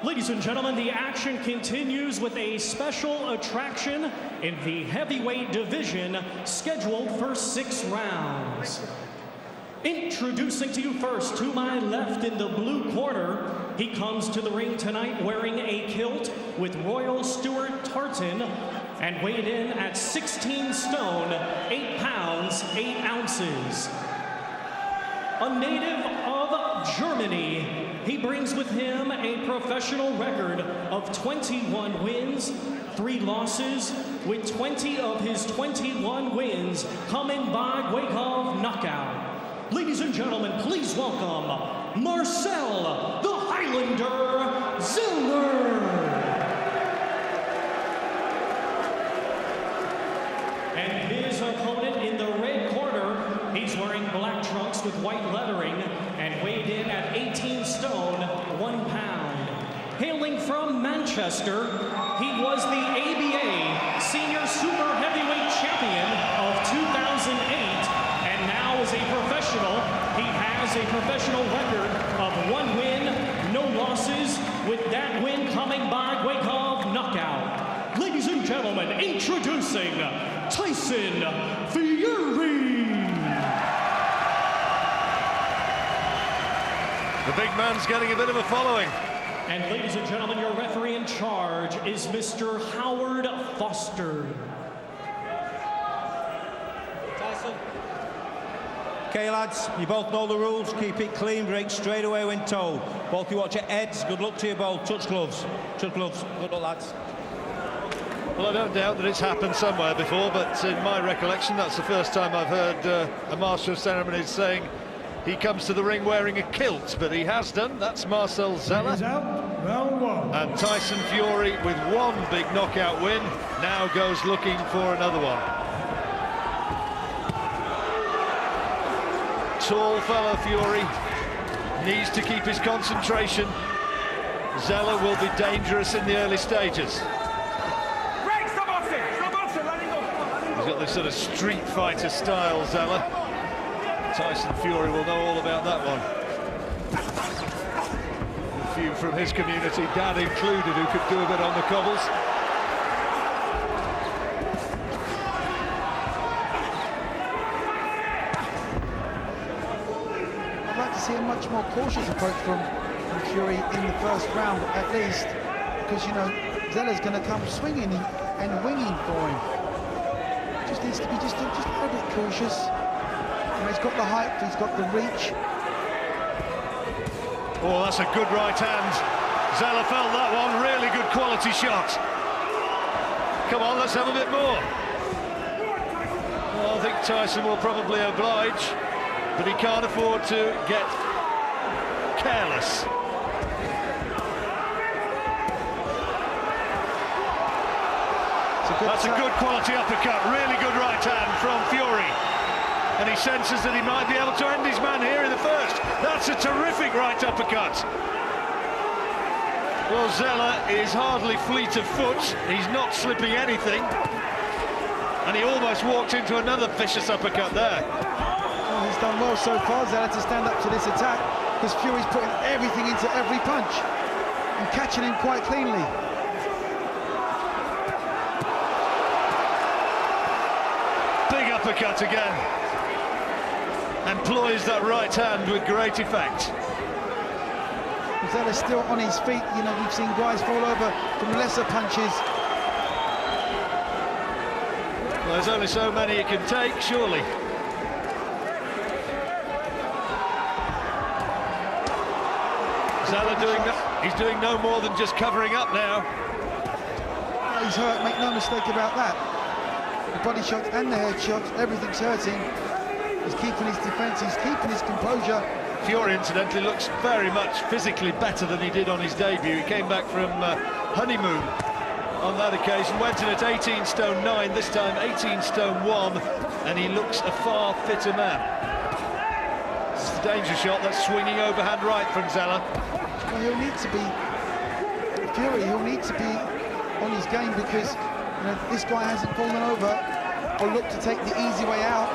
Ladies and gentlemen, the action continues with a special attraction in the heavyweight division scheduled for 6 rounds. Introducing to you first, to my left in the blue corner, he comes to the ring tonight wearing a kilt with Royal Stuart tartan and weighed in at 16 stone, 8 pounds, 8 ounces. A native of Germany, he brings with him a professional record of 21 wins, 3 losses, with 20 of his 21 wins coming by way of knockout. Ladies and gentlemen, please welcome Marcel, the Highlander Zeller. And his opponent in the red corner, he's wearing black trunks with white lettering and weighed in at 18 stone, 1 pound. Hailing from Manchester, he was the ABA Senior Super Heavyweight Champion of 2008, and now as a professional, he has a professional record of 1 win, no losses, with that win coming by way of knockout. Ladies and gentlemen, introducing Tyson Fury. The big man's getting a bit of a following. And ladies and gentlemen, your referee in charge is Mr. Howard Foster. Tyson. Okay, lads, you both know the rules. Keep it clean, break straight away when told. Both you watch your heads. Good luck to you both. Touch gloves. Touch gloves. Good luck, lads. Well, I don't doubt that it's happened somewhere before, but in my recollection, that's the first time I've heard a master of ceremonies saying he comes to the ring wearing a kilt, but he has done. That's Marcel Zeller. Round 1. And Tyson Fury, with 1 big knockout win, now goes looking for another one. Tall fellow Fury needs to keep his concentration. Zeller will be dangerous in the early stages. He's got this sort of street fighter style, Zeller. Tyson Fury will know all about that one. A few from his community, Dad included, who could do a bit on the cobbles. I'd like to see a much more cautious approach from Fury in the first round, at least, because, you know, Zeller's going to come swinging and winging for him. Just needs to be just a little bit cautious. You know, he's got the height, he's got the reach. Oh, that's a good right hand. Zeller felt that one, really good quality shot. Come on, let's have a bit more. Well, I think Tyson will probably oblige, but he can't afford to get careless. That's a good quality uppercut, really good right hand from Fury. And he senses that he might be able to end his man here in the first. That's a terrific right uppercut. Well, Zeller is hardly fleet of foot. He's not slipping anything. And he almost walked into another vicious uppercut there. Well, he's done well so far, Zeller, to stand up to this attack, because Fury's putting everything into every punch and catching him quite cleanly. Big uppercut again. Employs that right hand with great effect. Zeller's still on his feet. You know, we've seen guys fall over from lesser punches. Well, there's only so many he can take, surely. Zeller he's doing no more than just covering up now. He's hurt, make no mistake about that. The body shots and the head shots, everything's hurting. He's keeping his defense, he's keeping his composure. Fury, incidentally, looks very much physically better than he did on his debut. He came back from honeymoon on that occasion, went in at 18 stone 9, this time 18 stone 1, and he looks a far fitter man. It's a danger shot, that's swinging overhand right from Zeller. Well, he'll need to be, Fury, he'll need to be on his game, because, you know, this guy hasn't fallen over or looked to take the easy way out.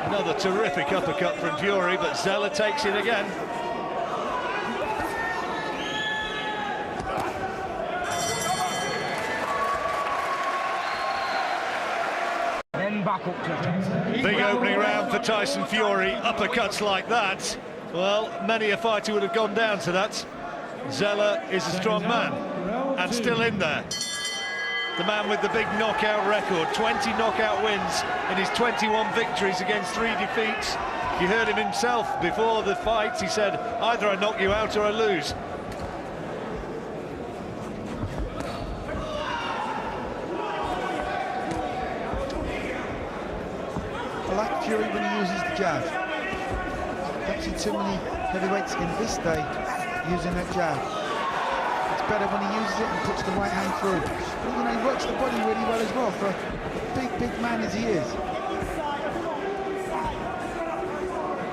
Another terrific uppercut from Fury, but Zeller takes it again. Big opening round for Tyson Fury. Uppercuts like that, well, many a fighter would have gone down to that. Zeller is a strong man and still in there. The man with the big knockout record, 20 knockout wins in his 21 victories against 3 defeats. You heard him himself before the fight. He said, either I knock you out or I lose. I like Fury when he uses the jab. Don't see too many heavyweights in this day using that jab. It's better when he uses it and puts the right hand through. But, you know, he works the body really well as well for a big man as he is.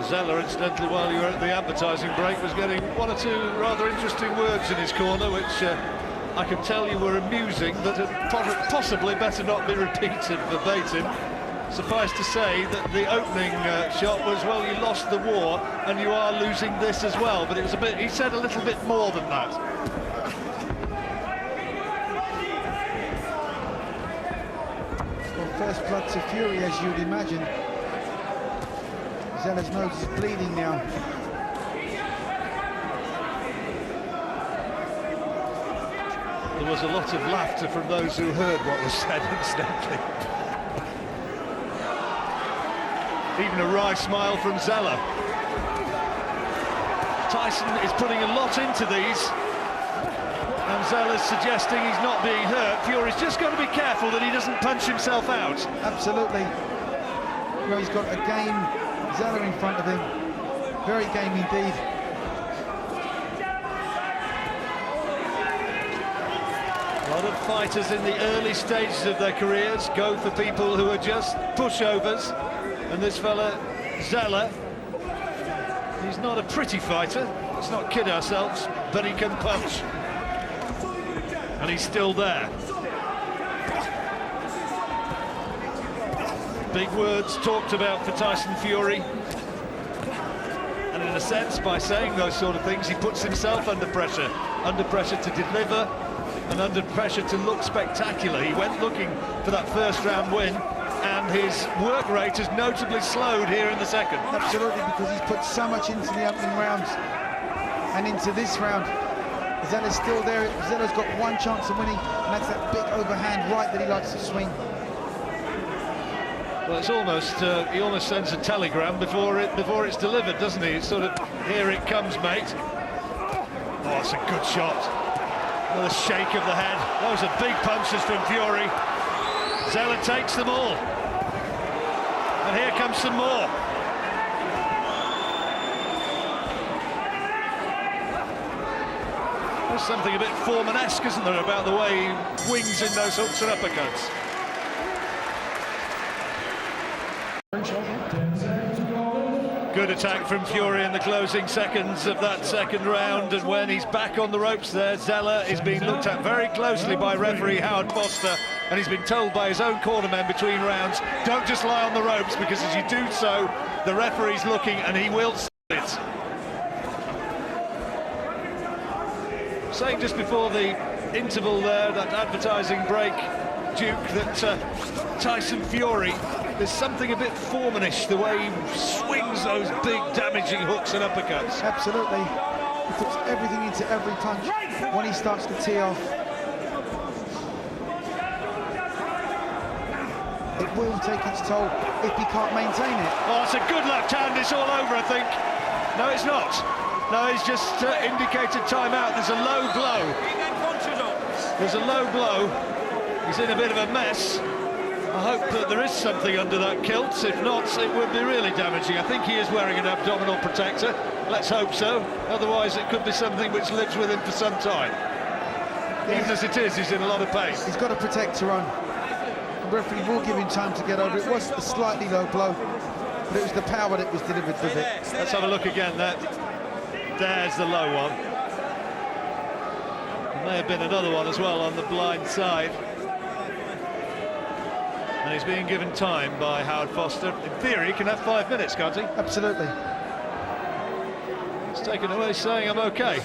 Zeller, incidentally, while you were at the advertising break, was getting 1 or 2 rather interesting words in his corner, which I can tell you were amusing, but had possibly better not be repeated verbatim. Suffice to say that the opening shot was, well, you lost the war and you are losing this as well, but it was a bit, he said a little bit more than that. Well, first blood to Fury, as you'd imagine. Zeller's nose is bleeding now. There was a lot of laughter from those who heard what was said, incidentally. Even a wry smile from Zeller. Tyson is putting a lot into these, and Zeller's suggesting he's not being hurt. Fury's just got to be careful that he doesn't punch himself out. Absolutely. You know, he's got a game Zeller in front of him. Very game indeed. A lot of fighters in the early stages of their careers go for people who are just pushovers. And this fella, Zeller, he's not a pretty fighter, let's not kid ourselves, but he can punch. And he's still there. Big words talked about for Tyson Fury. And in a sense, by saying those sort of things, he puts himself under pressure to deliver and under pressure to look spectacular. He went looking for that first round win, and his work rate has notably slowed here in the second. Absolutely, because he's put so much into the opening rounds and into this round. Zeller's still there. Zeller's got one chance of winning, and that's that big overhand right that he likes to swing. Well, it's almost, he almost sends a telegram before it's delivered, doesn't he? It's sort of, here it comes, mate. Oh, it's a good shot. Another shake of the head. Those are big punches from Fury. Zeller takes them all. And here comes some more. There's something a bit Foreman-esque, isn't there, about the way he wings in those hooks and uppercuts. Good attack from Fury in the closing seconds of that second round, and when he's back on the ropes there, Zeller is being looked at very closely by referee Howard Foster, and he's been told by his own cornermen between rounds, don't just lie on the ropes, because as you do so, the referee's looking and he will see it. Saying just before the interval there, that advertising break, Duke, that Tyson Fury, there's something a bit Foreman-ish, the way he swings those big damaging hooks and uppercuts. Absolutely. He puts everything into every punch when he starts to tee off. It will take its toll if he can't maintain it. Oh, it's a good left hand, it's all over, I think. No, it's not. No, he's just indicated timeout. There's a low blow. There's a low blow. He's in a bit of a mess. I hope that there is something under that kilt. If not, it would be really damaging. I think he is wearing an abdominal protector. Let's hope so. Otherwise, it could be something which lives with him for some time. Even as it is, he's in a lot of pain. He's got a protector on. The referee will give him time to get over it. It was a slightly low blow, but it was the power that was delivered with it. Let's have a look again there. There's the low one. There may have been another one as well on the blind side. And he's being given time by Howard Foster. In theory, he can have 5 minutes, can't he? Absolutely. It's taken away saying I'm okay.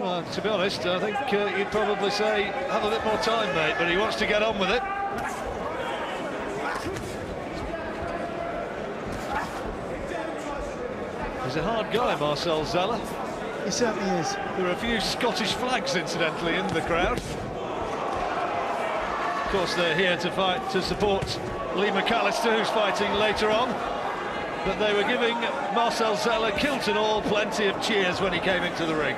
Well, to be honest, I think you'd probably say, have a bit more time, mate, but he wants to get on with it. He's a hard guy, Marcel Zeller. He certainly is. There are a few Scottish flags, incidentally, in the crowd. Of course, they're here to fight to support Lee McAllister, who's fighting later on. But they were giving Marcel Zeller, kilt and all, plenty of cheers when he came into the ring.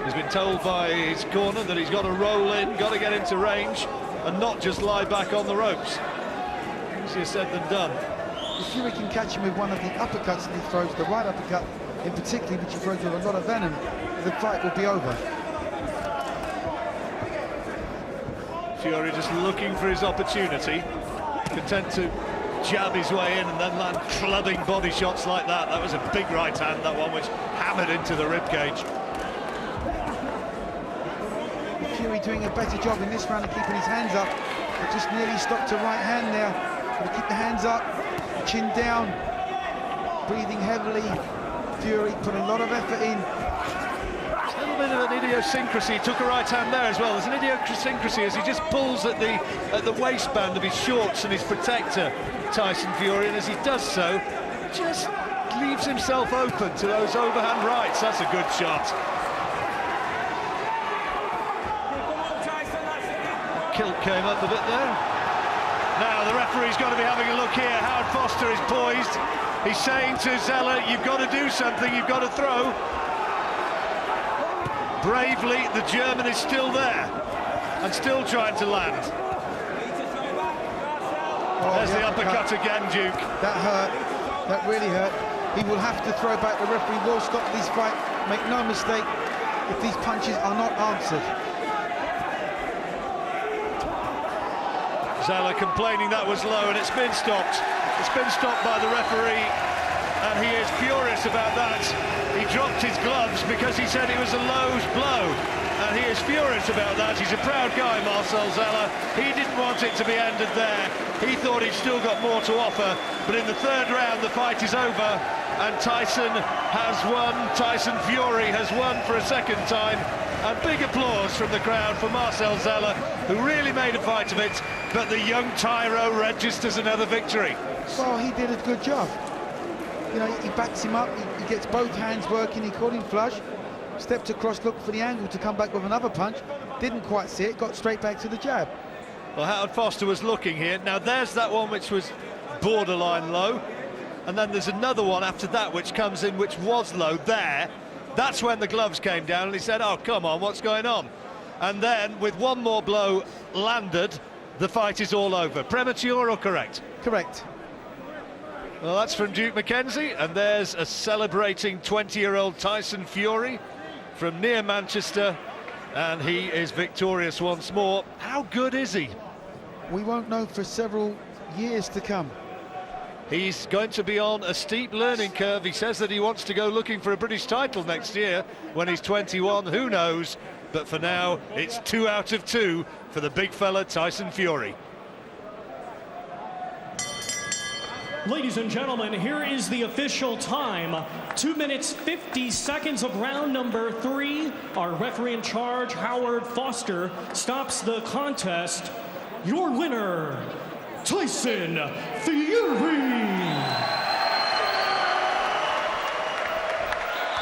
He's been told by his corner that he's got to roll in, got to get into range, and not just lie back on the ropes. Easier said than done. If Fury can catch him with one of the uppercuts that he throws, the right uppercut in particular, which he throws with a lot of venom, the fight will be over. Fury just looking for his opportunity, content to jab his way in and then land clubbing body shots like that. That was a big right hand, that one, which hammered into the ribcage. Fury doing a better job in this round of keeping his hands up. But just nearly stopped a right hand there. Got to keep the hands up, chin down, breathing heavily. Fury put a lot of effort in. A little bit of an idiosyncrasy. He took a right hand there as well. There's an idiosyncrasy as he just pulls at the waistband of his shorts and his protector, Tyson Fury, and as he does so, just leaves himself open to those overhand rights. That's a good shot. Kilt came up a bit there. Now the referee's got to be having a look here. Howard Foster is poised. He's saying to Zeller, you've got to do something, you've got to throw. Bravely, the German is still there and still trying to land. There's the uppercut again, Duke. That hurt. That really hurt. He will have to throw back. The referee will stop this fight. Make no mistake, if these punches are not answered. Zeller complaining that was low, and it's been stopped. It's been stopped by the referee, and he is furious about that. He dropped his gloves because he said it was a low blow, and he is furious about that. He's a proud guy, Marcel Zeller. He didn't want it to be ended there. He thought he'd still got more to offer, but in the third round, the fight is over, and Tyson has won. Tyson Fury has won for a second time. And big applause from the crowd for Marcel Zeller, who really made a fight of it, but the young Tyro registers another victory. Well, he did a good job. You know, he backs him up, he gets both hands working, he caught him flush, stepped across, looked for the angle to come back with another punch, didn't quite see it, got straight back to the jab. Well, Howard Foster was looking here. Now, there's that one which was borderline low, and then there's another one after that which comes in which was low there. That's when the gloves came down and he said, oh, come on, what's going on? And then, with one more blow landed, the fight is all over. Premature or correct? Correct. Well, that's from Duke McKenzie, and there's a celebrating 20-year-old Tyson Fury from near Manchester, and he is victorious once more. How good is he? We won't know for several years to come. He's going to be on a steep learning curve. He says that he wants to go looking for a British title next year when he's 21. Who knows? But for now, it's 2 out of 2 for the big fella Tyson Fury. Ladies and gentlemen, here is the official time. 2 minutes, 50 seconds of round number 3. Our referee in charge, Howard Foster, stops the contest. Your winner, Tyson Fury.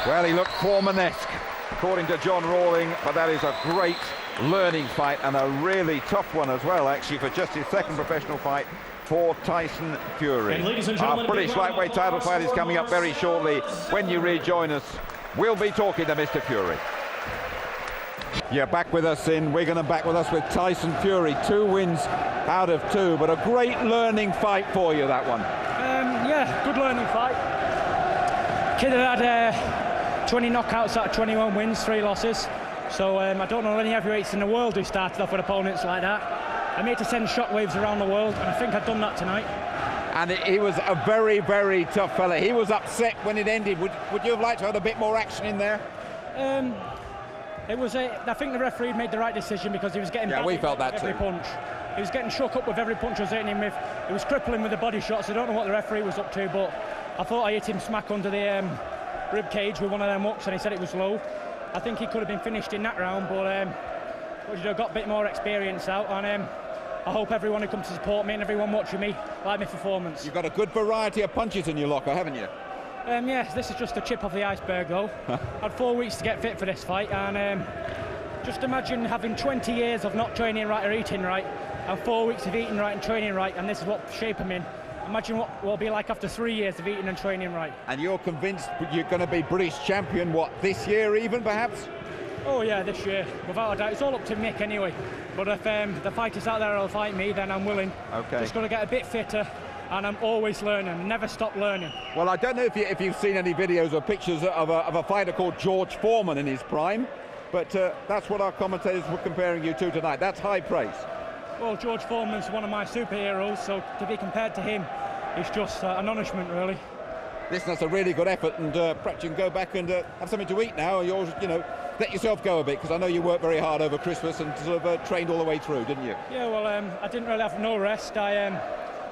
Well, he looked Foreman-esque, according to John Rawling, but that is a great learning fight and a really tough one as well, actually, for just his second professional fight for Tyson Fury. And ladies and gentlemen, our British lightweight title fight is coming up very shortly. When you rejoin us, we'll be talking to Mr. Fury. Yeah, back with us in Wigan and back with us with Tyson Fury. 2 wins out of 2, but a great learning fight for you, that one. Yeah, good learning fight. Kid had 20 knockouts out of 21 wins, 3 losses. So I don't know any heavyweights in the world who started off with opponents like that. I made to send shockwaves around the world, and I think I've done that tonight. And he was a very, very tough fella. He was upset when it ended. Would you have liked to have a bit more action in there? I think the referee made the right decision because he was getting we felt that every too. punch. He was getting shook up with every punch I was hitting him with. He was crippling with the body shots. I don't know what the referee was up to, but I thought I hit him smack under the rib cage with one of them hooks, and he said it was low. I think he could have been finished in that round, but got a bit more experience out, and I hope everyone who comes to support me and everyone watching me like my performance. You've got a good variety of punches in your locker, haven't you? Yes, this is just a chip off the iceberg though. I had 4 weeks to get fit for this fight, and just imagine having 20 years of not training right or eating right, and 4 weeks of eating right and training right, and this is what shape I'm in. Imagine what it'll be like after 3 years of eating and training right. And you're convinced you're going to be British champion, what, this year even, perhaps? Oh yeah, this year, without a doubt. It's all up to Mick anyway. But if the fighters out there will fight me, then I'm willing. Okay. Just got to get a bit fitter, and I'm always learning, never stop learning. Well, I don't know if you've seen any videos or pictures of a fighter called George Foreman in his prime, but that's what our commentators were comparing you to tonight. That's high praise. Well, George Foreman's one of my superheroes, so to be compared to him is just an astonishment, really. Listen, that's a really good effort, and perhaps you can go back and have something to eat now, or you'll, let yourself go a bit, because I know you worked very hard over Christmas and sort of trained all the way through, didn't you? Yeah, well, I didn't really have no rest. I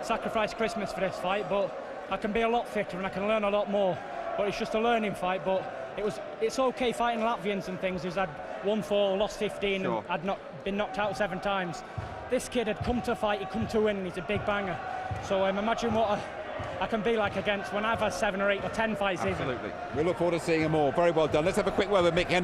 sacrificed Christmas for this fight, but I can be a lot fitter and I can learn a lot more. But it's just a learning fight, but it's okay fighting Latvians and things. He's had 1 fall, lost 15, sure. And had been knocked out 7 times. This kid had come to fight, he'd come to win, and he's a big banger. So imagine what I can be like against when I've had 7 or 8 or 10 fights. Absolutely. We look forward to seeing him all. Very well done. Let's have a quick word with Mick Henderson.